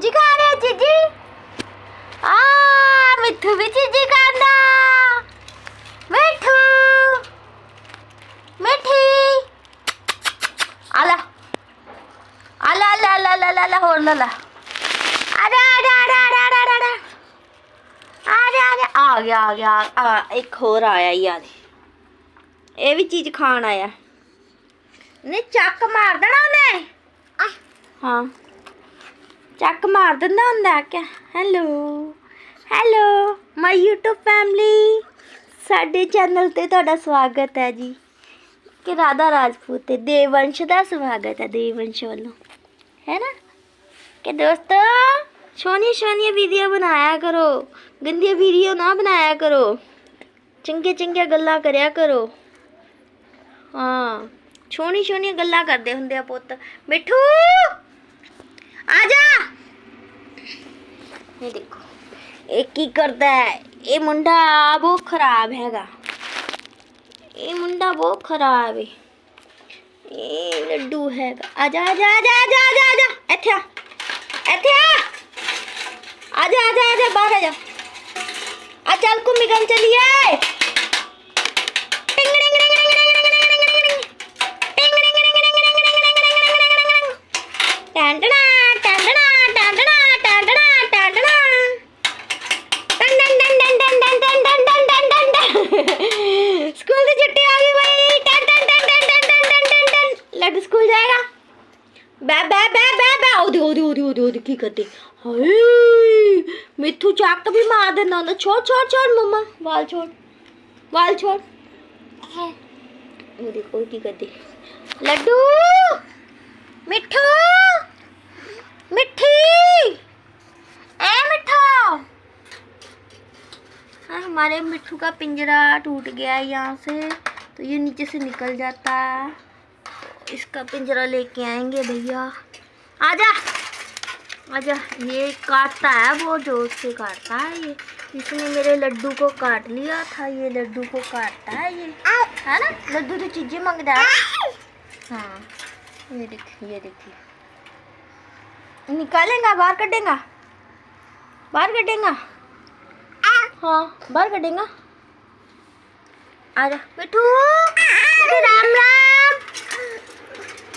जी खा रहे जीजी। मिठू भी चीजी खांदा। मिठू मिठी आला आला आला आला आला आला होर ला अरे अरे अरे अरे अरे अरे अरे अरे आ गया एक होर आया यार ये भी चीज खान आया ने चक मार देना उन्हें। हाँ चक मार दिंदा हुंदा क्या। Hello hello my YouTube family साडे चैनल ते तुहाडा स्वागत है जी कि राधा राजपूत ते देववंश दा स्वागत है देववंश वालों है ना कि दोस्तों सोनिया सोनिया वीडियो बनाया करो गंदी वीडियो ना बनाया करो चंगे चंगे गल्लां करया करो। हाँ सोनी सोनिया गल्लां करदे हुंदे आ पुत्त। मिठू आजा ये देखो एक की करता है ये मुंडा बहुत खराब हैगा ये मुंडा बहुत खराब है ये लड्डू हैगा। आजा आजा आजा आजा आजा आजा इत्थे इत्थे आजा आजा आजा बाहर आजा आ चल घूमी गन चलिए। स्कूल से छुट्टी आ गई भाई टन टन टन टन टन टन टन टन टन लड्डू स्कूल जाएगा। बे बे बे बे बे ओदी ओदी ओदी ओदी ओदी की करती हाय मिठू चाक भी मार देना ना। छोड़ छोड़ छोड़ मम्मा बाल छोड़ वो देखो की करती लड्डू मिठू मिठी ए मिठू। हमारे मिट्ठू का पिंजरा टूट गया है यहाँ से तो ये नीचे से निकल जाता है तो इसका पिंजरा लेके आएंगे भैया। आजा आजा ये काटता है बहुत जोर से काटता है ये इसने मेरे लड्डू को काट लिया था ये लड्डू को काटता है ये है ना लड्डू तो चीजें मांगता है। हाँ ये देखिए निकालेगा बाहर कटेगा हाँ बाहर कटेगा। आजा मिठू मिठू राम राम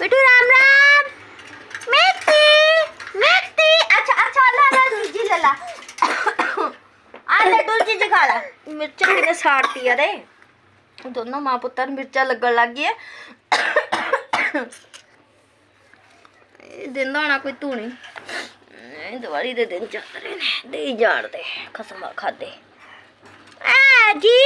मिठू राम राम मिठी अच्छा अच्छा ला जी ला आ लड्डू चीज खा ला मिर्चा मैंने साड़ती है रे दोनों माँ पुत्र मिर्चा लगन लग गई है दिन दाना कोई धूनी दिवाली दे दिन चल रहे ने दे जान दे खसमा खादे जी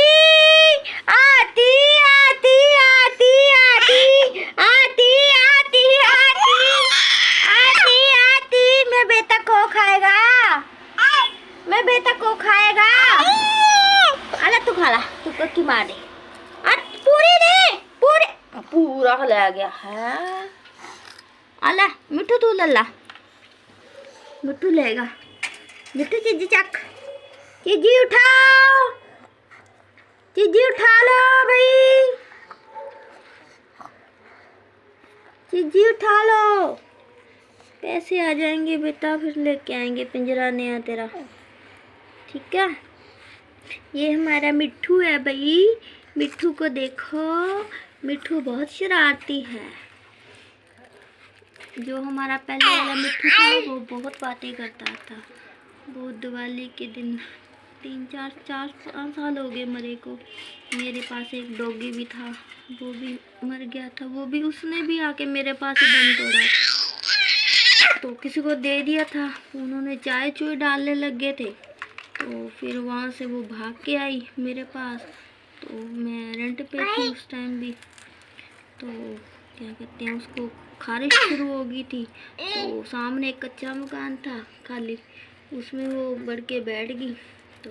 आती आती आती आती आती आती आती आती मैं बेटा को खाएगा मैं बेटा को खाएगा। अरे तू खा ला तू कक्की मार दे पूरी दे पूरा ले गया है। आला मिठू तू लल्ला मिठू लेगा मिठू चीजी चक चीजी उठाओ चीजी उठा लो भाई चीजी उठा लो पैसे आ जाएंगे बेटा फिर लेके आएंगे पिंजरा नया तेरा ठीक है। ये हमारा मिठू है भाई मिठू को देखो मिठू बहुत शरारती है। जो हमारा पहले वाला मिठू था वो बहुत बातें करता था वो दिवाली के दिन 4 साल हो गए मरे को। मेरे पास एक डॉगी भी था वो भी मर गया था वो भी उसने भी आके मेरे पास ही दम तोड़ा तो किसी को दे दिया था उन्होंने चाय चूय डालने लग गए थे तो फिर वहाँ से वो भाग के आई मेरे पास तो मैं रेंट पे थी उस टाइम भी तो क्या कहते हैं उसको खारिश शुरू हो गई थी तो सामने एक कच्चा मकान था खाली उसमें वो बढ़ के बैठ गई तो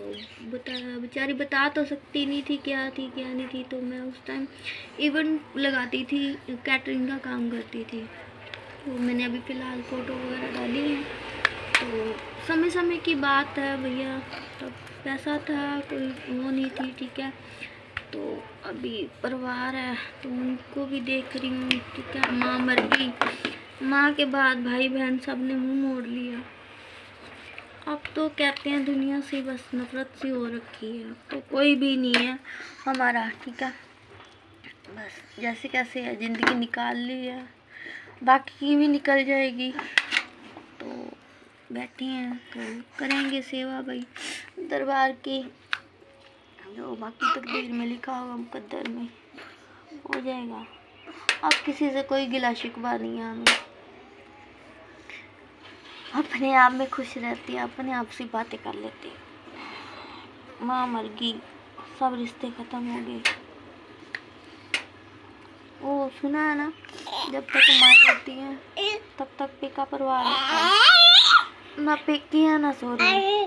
बेचारी बता तो सकती नहीं थी क्या नहीं थी। तो मैं उस टाइम इवेंट लगाती थी कैटरिंग का काम करती थी तो मैंने अभी फ़िलहाल फ़ोटो वगैरह डाली है तो समय समय की बात है भैया तब पैसा था कोई वो नहीं थी ठीक है। तो अभी परिवार है तो उनको भी देख रही हूँ ठीक है। माँ मर गई माँ के बाद भाई बहन सब ने मुँह मोड़ लिया अब तो कहते हैं दुनिया से बस नफरत सी हो रखी है, तो कोई भी नहीं है हमारा, ठीक है। बस जैसे कैसे है ज़िंदगी निकाल ली है, बाकी की भी निकल जाएगी। तो बैठे हैं तो करेंगे सेवा भाई दरबार की, जो बाकी तकदीर में लिखा होगा मुकद्दर में हो जाएगा। अब किसी से कोई गिला शिकवा नहीं है हमें, अपने आप में खुश रहती है, अपने आप से बातें कर लेती है। माँ मर गई, सब रिश्ते ख़त्म हो गए। वो सुना है ना, जब तक माँ होती है तब तक पेका परिवार होता है, ना पेकी है ना सो रही।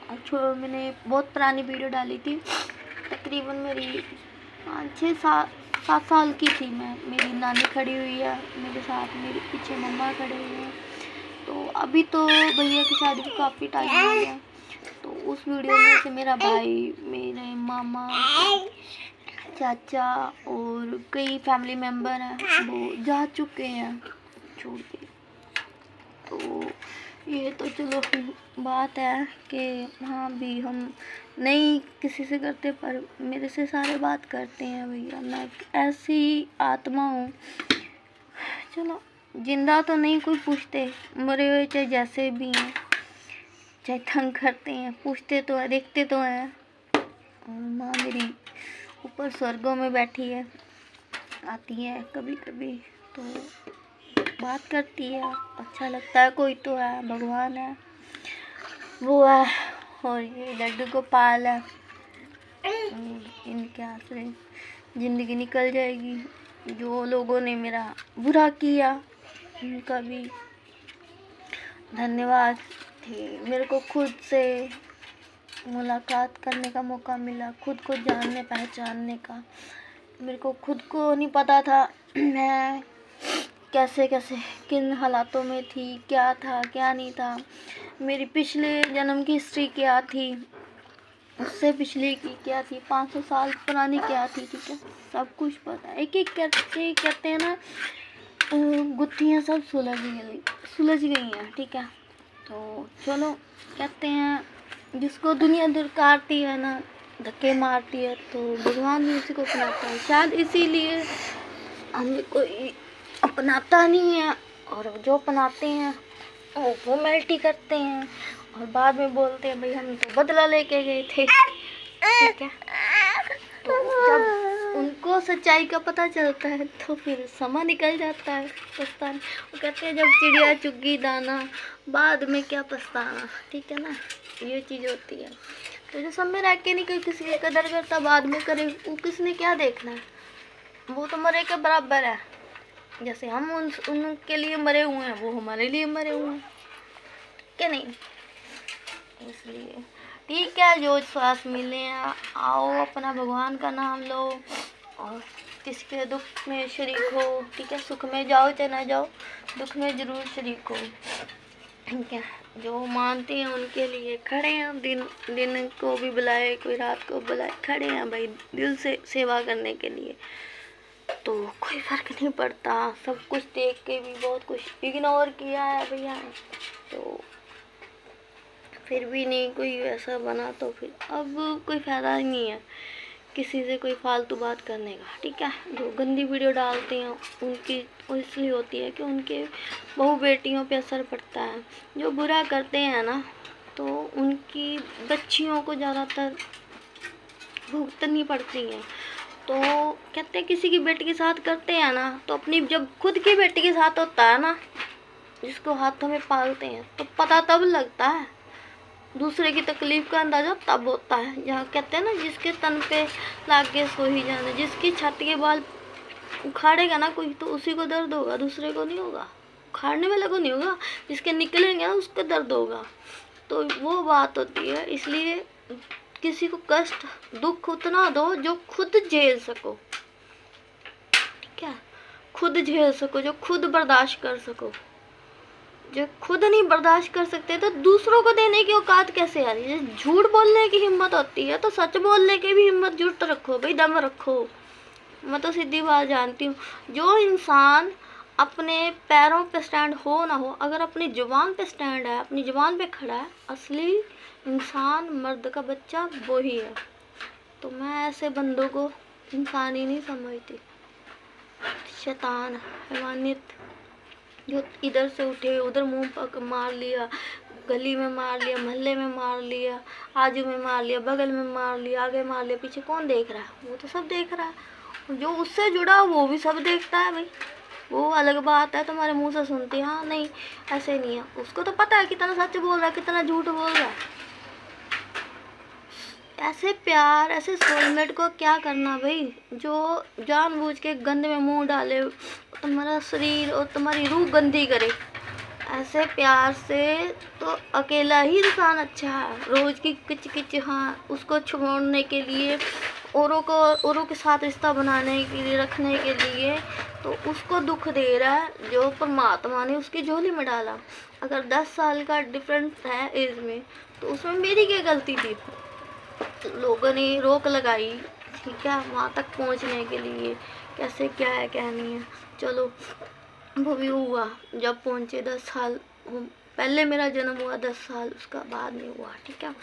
अच्छा, मैंने बहुत पुरानी वीडियो डाली थी, तकरीबन मेरी 6-7 साल की थी मैं। मेरी नानी खड़ी हुई है मेरे साथ, मेरे पीछे मम्मा खड़े हुए हैं। तो अभी तो भैया की शादी को काफ़ी टाइम हो गया। तो उस वीडियो में से मेरा भाई, मेरे मामा, चाचा और कई फैमिली मेम्बर हैं वो जा चुके हैं छोड़ के। तो ये तो चलो बात है कि हाँ भी हम नहीं किसी से करते, पर मेरे से सारे बात करते हैं भैया। मैं ऐसी आत्मा हूँ, चलो जिंदा तो नहीं कोई पूछते, मरे हुए चाहे जैसे भी हैं, चाहे तंग करते हैं, पूछते तो है, देखते तो हैं। और माँ मेरी ऊपर स्वर्गों में बैठी है, आती है कभी कभी तो बात करती है, अच्छा लगता है। कोई तो है, भगवान है, वो है, और ये लड्डू गोपाल है। इनके आसरे ज़िंदगी निकल जाएगी। जो लोगों ने मेरा बुरा किया उनका भी धन्यवाद। मेरे को खुद से मुलाकात करने का मौका मिला, खुद को जानने पहचानने का। मेरे को खुद को नहीं पता था मैं कैसे कैसे किन हालातों में थी, क्या था क्या नहीं था, मेरी पिछले जन्म की हिस्ट्री क्या थी, उससे पिछले की क्या थी, 500 साल पुरानी क्या थी, ठीक है। सब कुछ पता है, एक एक करके कहते हैं ना, गुत्थियाँ सब सुलझ गई हैं, ठीक है। तो चलो कहते हैं जिसको दुनिया दुरकारती है ना, धक्के मारती है, तो भगवान भी उसी को अपनाता है। शायद इसीलिए हमें कोई अपनाता नहीं है, और जो अपनाते हैं वो फॉर्मेलिटी करते हैं और बाद में बोलते हैं भाई हम तो बदला लेके गए थे, ठीक है। तो जब उनको सच्चाई का पता चलता है तो फिर समय निकल जाता है पछताना। वो कहते हैं जब चिड़िया चुग दाना, बाद में क्या पछताना, ठीक है ना, ये चीज़ होती है। तो जो समय रह के नहीं कोई किसी की कदर करता, बाद में करे, वो किसने क्या देखना है, वो तो मरे के बराबर है। जैसे हम उनके लिए मरे हुए हैं, वो हमारे लिए मरे हुए हैं, क्या नहीं। इसलिए ठीक है, जो श्वास मिले हैं आओ, अपना भगवान का नाम लो और किसी के दुख में शरीक हो, ठीक है। सुख में जाओ चाहे ना जाओ, दुख में ज़रूर शरीक हो, ठीक है। जो मानते हैं उनके लिए खड़े हैं, दिन को भी बुलाए, कोई रात को बुलाए, खड़े हैं भाई दिल से सेवा करने के लिए। तो कोई फ़र्क नहीं पड़ता, सब कुछ देख के भी बहुत कुछ इग्नोर किया है भैया, तो फिर भी नहीं कोई ऐसा बना, तो फिर अब कोई फ़ायदा ही नहीं है किसी से कोई फालतू बात करने का, ठीक है। जो गंदी वीडियो डालते हैं उनकी इसलिए होती है कि उनके बहू बेटियों पे असर पड़ता है। जो बुरा करते हैं ना, तो उनकी बच्चियों को ज़्यादातर भुगतनी पड़ती हैं। तो कहते हैं किसी की बेटी के साथ करते हैं ना, तो अपनी जब खुद की बेटी के साथ होता है ना, जिसको हाथों में पालते हैं, तो पता तब लगता है, दूसरे की तकलीफ़ का अंदाज़ा तब होता है। जहाँ कहते हैं ना, जिसके तन पे लाग के सो ही जाना, जिसकी छाती के बाल उखाड़ेगा ना कोई, तो उसी को दर्द होगा, दूसरे को नहीं होगा। उखाड़ने वाले को नहीं होगा, जिसके निकलेंगे ना उसको दर्द होगा। तो वो बात होती है। इसलिए किसी को कष्ट दुख उतना दो जो खुद झेल सको, ठीक है, खुद झेल सको, जो खुद बर्दाश्त कर सको। जो खुद नहीं बर्दाश्त कर सकते तो दूसरों को देने की औकात कैसे आ रही है। झूठ बोलने की हिम्मत होती है तो सच बोलने की भी हिम्मत, जुट रखो भाई, दम रखो। मैं तो सीधी बात जानती हूँ, जो इंसान अपने पैरों पे स्टैंड हो ना हो, अगर अपनी जुबान पे स्टैंड है, अपनी जुबान पे खड़ा है, असली इंसान मर्द का बच्चा वो ही है। तो मैं ऐसे बंदों को इंसान ही नहीं समझती, शैतान, हैवानियत, जो इधर से उठे उधर मुंह पर मार लिया, गली में मार लिया, मोहल्ले में मार लिया, आजू में मार लिया, बगल में मार लिया, आगे मार लिया, पीछे कौन देख रहा है? वो तो सब देख रहा है, जो उससे जुड़ा वो भी सब देखता है भाई। वो अलग बात है, तुम्हारे मुंह से सुनती है, हाँ नहीं ऐसे नहीं है, उसको तो पता है कितना सच बोल रहा है, कितना झूठ बोल रहा है। ऐसे प्यार, ऐसे सोलमेट को क्या करना भाई, जो जानबूझ के गंद में मुंह डाले, तुम्हारा शरीर और तुम्हारी रूह गंदी करे। ऐसे प्यार से तो अकेला ही इंसान अच्छा है। रोज की किच किच, हाँ, उसको छोड़ने के लिए, औरों के साथ रिश्ता बनाने के लिए, रखने के लिए, तो उसको दुख दे रहा है जो परमात्मा ने उसकी झोली में डाला। अगर 10 साल का डिफरेंस है एज में, तो उसमें मेरी क्या गलती थी? लोगों ने रोक लगाई, ठीक है, वहाँ तक पहुँचने के लिए, कैसे क्या है क्या नहीं है। चलो वो भी हुआ, जब पहुँचे 10 साल पहले मेरा जन्म हुआ, 10 साल उसका बाद में हुआ, ठीक है।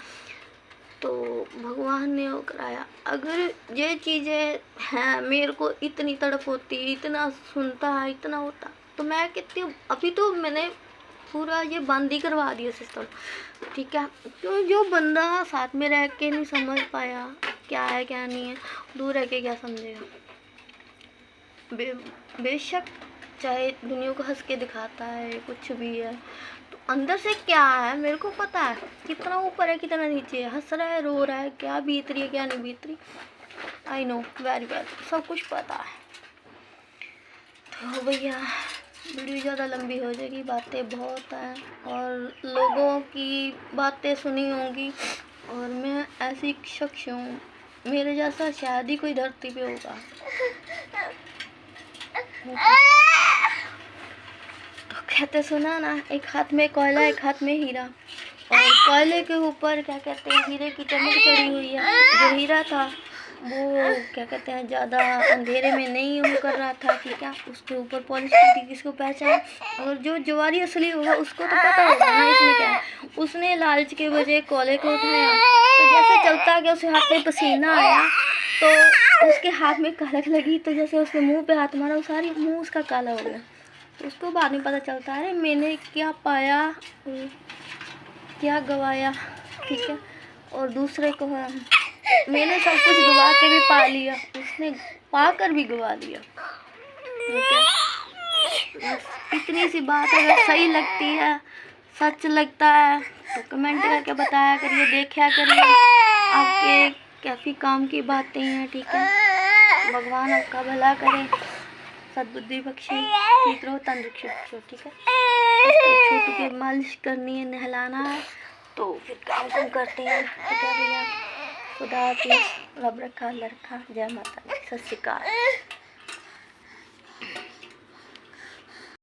तो भगवान ने वो कराया। अगर ये चीज़ें हैं, मेरे को इतनी तड़प होती, इतना सुनता है, इतना होता, तो मैं कितनी, अभी तो मैंने पूरा ये बंद ही करवा दिया सिस्टम, ठीक है। क्यों? जो बंदा साथ में रह के नहीं समझ पाया क्या है क्या नहीं है, दूर रह के क्या समझेगा? बेशक चाहे दुनिया को हंस के दिखाता है, कुछ भी है, तो अंदर से क्या है मेरे को पता है, कितना ऊपर है कितना नीचे है, हंस रहा है रो रहा है, क्या बीत रही है क्या नहीं बीत रही, आई नो वेरी वेल, सब कुछ पता है। तो भैया वीडियो ज़्यादा लंबी हो जाएगी, बातें बहुत हैं और लोगों की बातें सुनी होंगी, और मैं ऐसी शख्स हूँ, मेरे जैसा शायद ही कोई धरती पे होगा। तो कहते सुना ना, एक हाथ में कोयला एक हाथ में हीरा, और कोयले के ऊपर क्या कहते हैं हीरे की चमक चढ़ी हुई है। जो हीरा था वो क्या कहते हैं ज़्यादा अंधेरे में नहीं वो कर रहा था, ठीक है, उसके ऊपर पॉलिश की थी, किसको पहचान। और जो जवारी असली होगा उसको तो पता होगा ना इसमें क्या है। उसने लालच के वजह कोयले को उठाया, तो जैसे चलता गया उसके हाथ में पसीना आया, तो उसके हाथ में कलक लगी, तो जैसे उसने मुंह पे हाथ मारा, वो सारी मुंह उसका काला हो गया। तो उसको बाद में पता चलता है मैंने क्या पाया क्या गवाया, ठीक है, और दूसरे को मैंने सब कुछ गवा के भी पा लिया, उसने पाकर भी गवा लिया, ठीक है। बस इतनी सी बात, अगर सही लगती है, सच लगता है, तो कमेंट करके बताया करिए, देखा करिए, आपके काफ़ी काम की बातें हैं, ठीक है। भगवान आपका भला करे, सद्बुद्धि बख्शे, ठीक रहो, तंदुरुस्त रहो, ठीक है। तो छोटू की मालिश करनी है, नहलाना है, तो फिर काम करते हैं, ठीक है भैया। खुदा हाफिज़, रब रखा, अल्लाह रखा, जय माता दी, सत श्री अकाल।